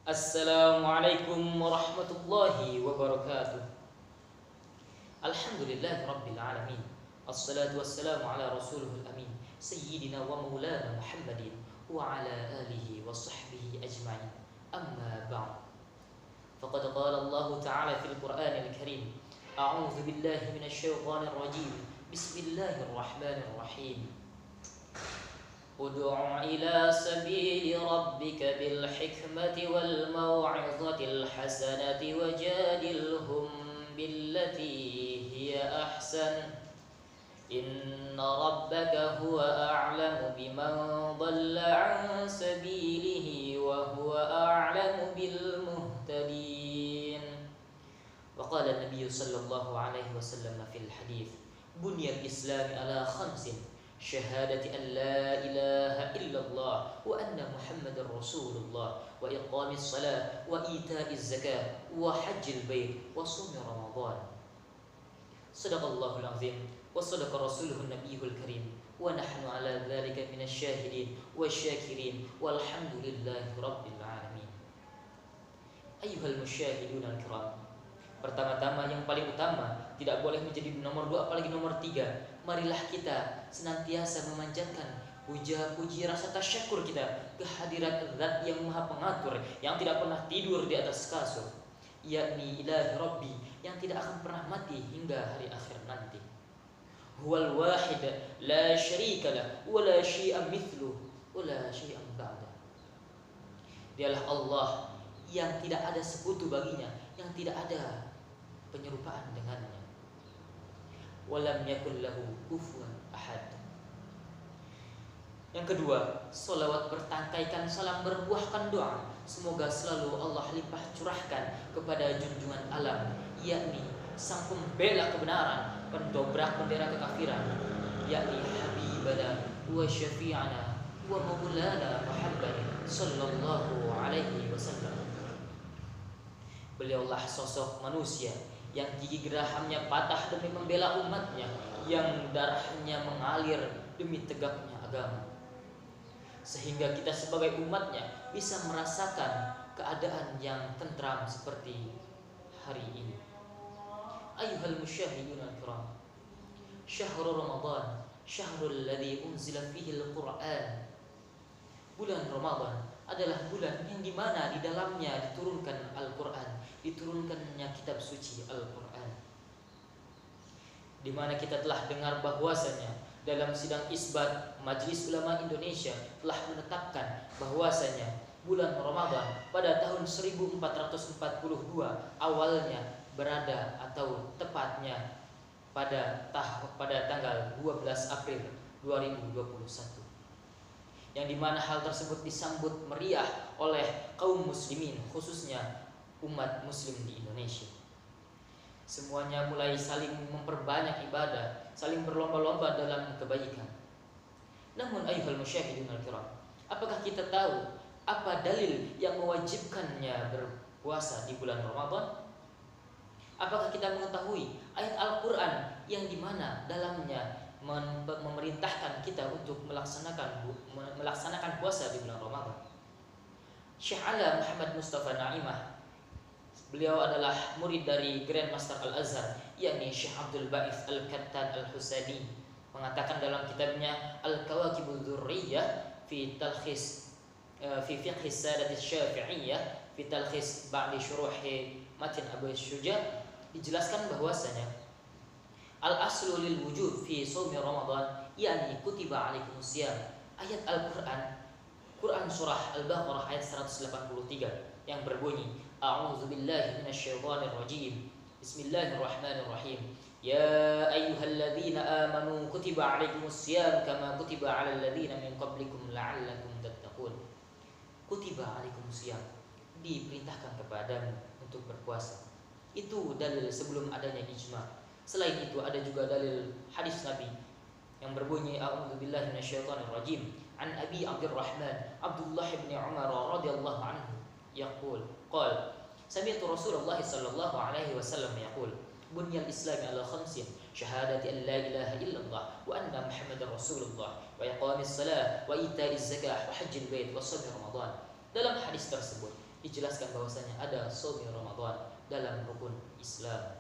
Assalamualaikum warahmatullahi wabarakatuh. Alhamdulillah rabbil alamin. Assalatu wassalamu ala rasulihil amin. Sayyidina wa maulana Muhammadin wa ala alihi wa sahbihi ajma'in. Amma ba'd. Faqad qala Allah ta'ala fil Qur'anil Karim. A'udzu billahi minasy syaithanir rajim. Bismillahirrahmanirrahim. Ud'u ila sabili rabbika bil hikmati wal mau'izatil hasanati wajadilhum billati hiya ahsan. Inna rabbaka huwa a'lamu biman dhalla 'an sabilihi wa huwa a'lamu bil muhtadin. Wa qala an-nabiy sallallahu alaihi wasallam fil hadits bunyal islam ala khamsin syahadati an la ilaha illallah wa anna muhammadar rasulullah wa iqamis salat wa ita'iz zakat wa hajjil bait wa shaum ramadan. Sadaqallahul azim wa sadaqa rasuluhun nabiyul karim wa nahnu ala dzalika minasy syahidin wasyakirin walhamdulillahi rabbil alamin. Ayyuhal musyahidun al-kiram, pertama-tama yang paling utama tidak boleh menjadi nomor 2 apalagi nomor 3. Marilah kita senantiasa memanjatkan puja-puji rasa tasyukur kita kehadirat Zat yang Maha Pengatur, yang tidak pernah tidur di atas kasur, yakni Ilahi Rabbi, yang tidak akan pernah mati hingga hari akhir nanti. Huwal wahid la syarika lah wa la syai'a mithluh wa la syai'a ba'da. Dialah Allah yang tidak ada sekutu baginya, yang tidak ada penyerupaan dengannya. Walam yakul lahu kufuwan ahad. Yang kedua, salawat bertangkaikan salam berbuahkan doa. Semoga selalu Allah limpah curahkan kepada junjungan alam, yakni sang pembela kebenaran, pendobrak bendera kekafiran, yakni habibana wa syafi'ana wa maulana Muhammad sallallahu alaihi wasallam. Beliaulah sosok manusia yang gigi gerahamnya patah demi membela umatnya, yang darahnya mengalir demi tegaknya agama, sehingga kita sebagai umatnya bisa merasakan keadaan yang tentram seperti hari ini. Ayyuhal musyahidun al-kiram, syahrul Ramadan syahrul ladzi unzila fihi al-Qur'an. Bulan Ramadan adalah bulan yang dimana di dalamnya diturunkan Al-Quran, diturunkannya kitab suci Al-Quran, di mana kita telah dengar bahwasanya dalam sidang isbat Majelis Ulama Indonesia telah menetapkan bahwasanya bulan Ramadan pada tahun 1442 awalnya berada atau tepatnya pada tanggal 12 April 2021, yang dimana hal tersebut disambut meriah oleh kaum muslimin, khususnya umat muslim di Indonesia. Semuanya mulai saling memperbanyak ibadah, saling berlomba-lomba dalam kebaikan. Namun ayyuhal musyahidun al-kiram, apakah kita tahu apa dalil yang mewajibkannya berpuasa di bulan Ramadan? Apakah kita mengetahui ayat Al-Quran yang dimana dalamnya memerintahkan kita untuk melaksanakan puasa di bulan Ramadan? Syekh Ala Muhammad Mustafa Naimah, beliau adalah murid dari Grand Master Al-Azhar, yakni Syekh Abdul Ba'ith Al-Kattan Al-Husaini, mengatakan dalam kitabnya Al-Kawakibul Dzurriyyah fi talkhis fi fiqh Sadat Syafi'iyah fi talkhis ba'di syuruh Matin Abu Syuja, dijelaskan bahwasanya al-aslu lil wujub fi shaumi Ramadan yakni kutiba alaikumus syiyam. Ayat Al-Qur'an, Quran surah Al-Baqarah ayat 183 yang berbunyi a'udzu billahi minasy syaithanir rajim. Bismillahirrahmanirrahim. Ya ayyuhalladzina amanu kutiba alaikumus syiyam kama kutiba alal ladzina min qablikum la'allakum tattaqun. Kutiba alaikumus syiyam, diperintahkan kepadamu untuk berpuasa. Itu dalil sebelum adanya ijma'. Selain itu ada juga dalil hadis Nabi yang berbunyi a'udzubillahi minasyaitonir rajim an Abi Abdurrahman Abdullah bin Umar radhiyallahu anhu yaqul qala sami'tu Rasulullah sallallahu alaihi wasallam yaqul bunyal Islam ala khamsin syahadati an la ilaha illallah wa anna Muhammadar Rasulullah wa iqamis salat wa ita'iz zakah wa hajjil bait wa shaum Ramadan. Dalam hadis tersebut dijelaskan bahwasanya ada shaum Ramadan dalam rukun Islam.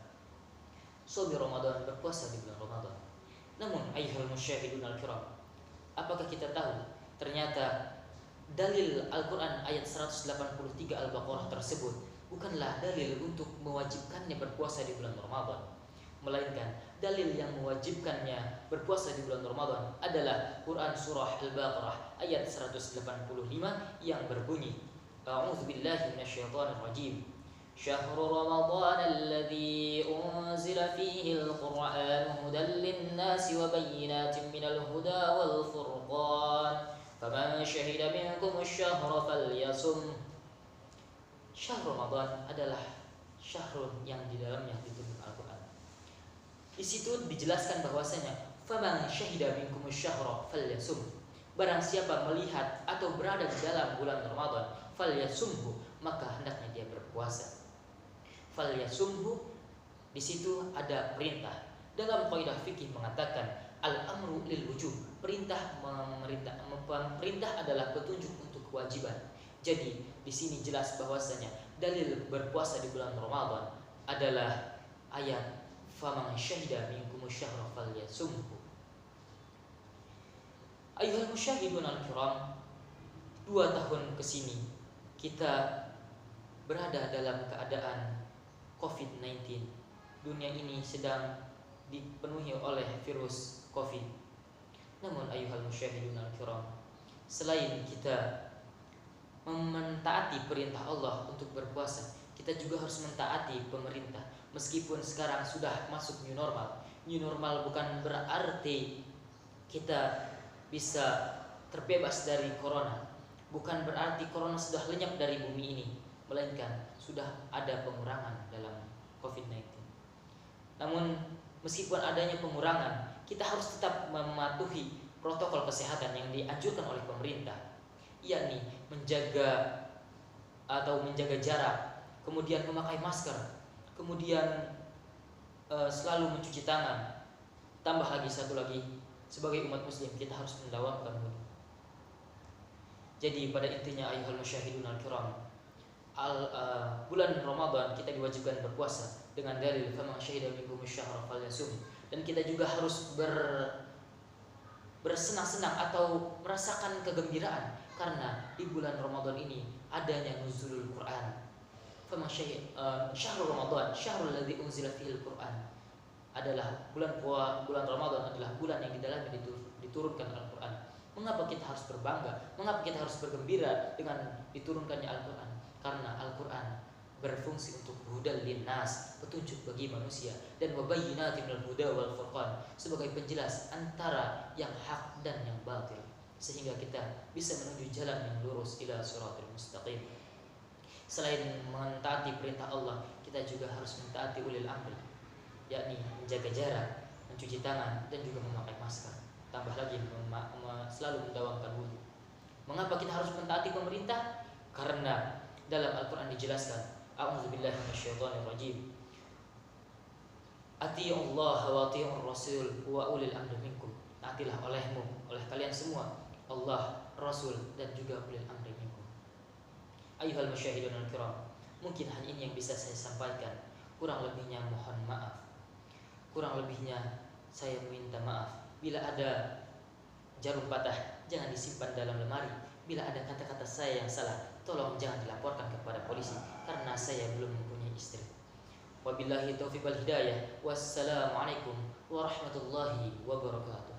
Shaum Ramadan, berpuasa di bulan Ramadan. Namun ayyuhal musyahidun al-kiram, apakah kita tahu ternyata dalil Al-Quran ayat 183 Al-Baqarah tersebut bukanlah dalil untuk mewajibkannya berpuasa di bulan Ramadan, melainkan dalil yang mewajibkannya berpuasa di bulan Ramadan adalah Quran surah Al-Baqarah ayat 185 yang berbunyi, A'udzubillahi minasyaitonir rajim. شهر رمضان الذي أنزل فيه القرآن هدى للناس وبينات من الهدى والفرقان فمن شهد منكم الشهر فليصم. Syahr Ramadan adalah syahrul yang di dalamnya diturunkan Al-Quran. Di situ dijelaskan bahwasanya faman syahida minkumus syahra falyasum. Barang siapa melihat atau berada di dalam bulan Ramadan, falyasumhu, maka hendaknya dia berpuasa. Falyasumhu, di situ ada perintah. Dalam kaidah fikih mengatakan al-amru lil wujub, perintah adalah petunjuk untuk kewajiban. Jadi di sini jelas bahwasanya dalil berpuasa di bulan Ramadan adalah ayat faman syahida minkumus syahra falyasumhu. Ayyuhal musyahidun al-kiram, 2 tahun kesini kita berada dalam keadaan COVID-19. Dunia ini sedang dipenuhi oleh virus COVID. Namun ayyuhal musyahidun al-kiram, selain kita mentaati perintah Allah untuk berpuasa, kita juga harus mentaati pemerintah. Meskipun sekarang sudah masuk new normal. New normal bukan berarti kita bisa terbebas dari corona. Bukan berarti corona sudah lenyap dari bumi ini, melainkan sudah ada pengurangan dalam COVID-19. Namun meskipun adanya pengurangan, kita harus tetap mematuhi protokol kesehatan yang dianjurkan oleh pemerintah, yakni menjaga jarak, kemudian memakai masker, kemudian selalu mencuci tangan. Tambah lagi satu lagi, sebagai umat muslim kita harus mendawamkan wudu. Jadi pada intinya ayyuhal musyahidun al-kiram, bulan Ramadan kita diwajibkan berpuasa dengan dalil faman syahida minkum asy-syahra falyasum, dan kita juga harus bersenang-senang atau merasakan kegembiraan karena di bulan Ramadan ini adanya nuzulul Quran. Faman syahrul Ramadan syahrul ladzi unzila fihil Quran, adalah bulan Ramadan adalah bulan yang di dalamnya diturunkan Al-Quran. Mengapa kita harus berbangga? Mengapa kita harus bergembira dengan diturunkannya Al-Quran? Karena Al-Quran berfungsi untuk hudal linnas, petunjuk bagi manusia, dan wabayyinatin minal huda wal furqan, sebagai penjelas antara yang hak dan yang batil, sehingga kita bisa menuju jalan yang lurus ila siratal mustaqim. Selain mentaati perintah Allah, kita juga harus mentaati ulil amri, yakni menjaga jarak, mencuci tangan, dan juga memakai masker. Tambah lagi selalu mendawamkan wudu. Mengapa kita harus mentaati pemerintah? Karena dalam Al-Quran dijelaskan, a'udzubillahi minasyaitonir rajim, atii'ullah wa atii'ur rasul wa ulil amri minkum. Taatilah oleh kalian semua Allah, Rasul, dan juga ulil amri minkum. Ayyuhal musyahidun al-kiram, mungkin hanya ini yang bisa saya sampaikan. Kurang lebihnya mohon maaf. Kurang lebihnya saya minta maaf. Bila ada jarum patah, jangan disimpan dalam lemari. Bila ada kata-kata saya yang salah, tolong jangan dilaporkan kepada polisi, karena saya belum mempunyai istri. Wabillahi taufiq wal hidayah. Wassalamualaikum warahmatullahi wabarakatuh.